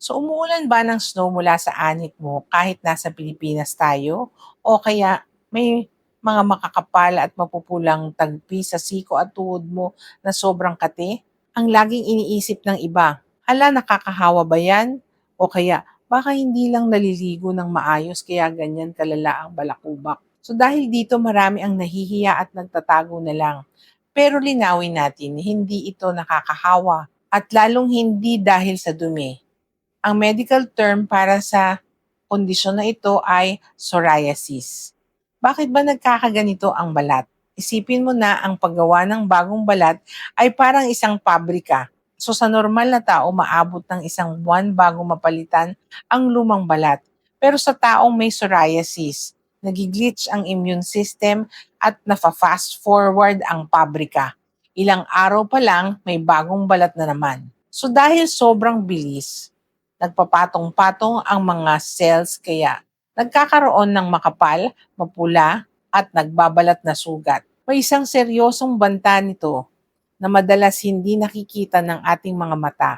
So umuulan ba ng snow mula sa anit mo kahit nasa Pilipinas tayo? O kaya may mga makakapal at mapupulang tagpi sa siko at tuhod mo na sobrang kate? Ang laging iniisip ng iba, hala nakakahawa ba yan? O kaya baka hindi lang naliligo ng maayos kaya ganyan kalala ang balakubak. So dahil dito marami ang nahihiya at nagtatago na lang. Pero linawin natin, hindi ito nakakahawa at lalong hindi dahil sa dumi. Ang medical term para sa kondisyon na ito ay psoriasis. Bakit ba nagkakaganito ang balat? Isipin mo na ang paggawa ng bagong balat ay parang isang pabrika. So sa normal na tao, maabot ng isang buwan bago mapalitan ang lumang balat. Pero sa taong may psoriasis, nagiglitch ang immune system at nafa-fast forward ang pabrika. Ilang araw pa lang, may bagong balat na naman. So dahil sobrang bilis, nagpapatong-patong ang mga cells kaya nagkakaroon ng makapal, mapula, at nagbabalat na sugat. May isang seryosong banta nito na madalas hindi nakikita ng ating mga mata.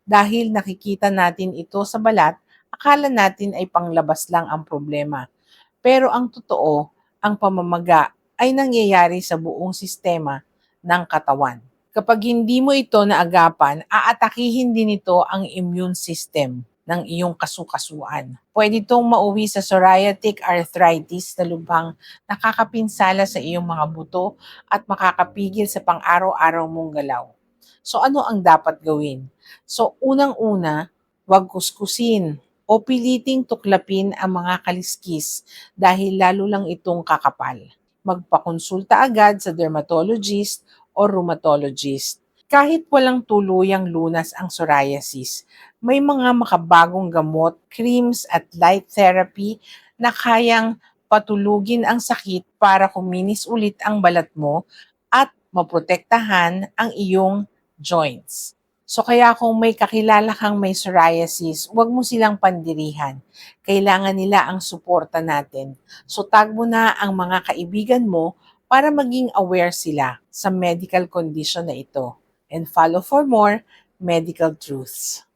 Dahil nakikita natin ito sa balat, akala natin ay panglabas lang ang problema. Pero ang totoo, ang pamamaga ay nangyayari sa buong sistema ng katawan. Kapag hindi mo ito naagapan, aatakihin din ito ang immune system ng iyong kasukasuan. Pwede itong mauwi sa psoriatic arthritis na lubhang nakakapinsala sa iyong mga buto at makakapigil sa pang-araw-araw mong galaw. So ano ang dapat gawin? So unang-una, huwag kuskusin o piliting tuklapin ang mga kaliskis dahil lalo lang itong kakapal. Magpakonsulta agad sa dermatologist o rheumatologist. Kahit walang tuluyang lunas ang psoriasis, may mga makabagong gamot, creams at light therapy na kayang patulugin ang sakit para kuminis ulit ang balat mo at maprotektahan ang iyong joints. So kaya kung may kakilala kang may psoriasis, huwag mo silang pandirihan. Kailangan nila ang suporta natin. So tag mo na ang mga kaibigan mo para maging aware sila sa medical condition na ito. And follow for more medical truths.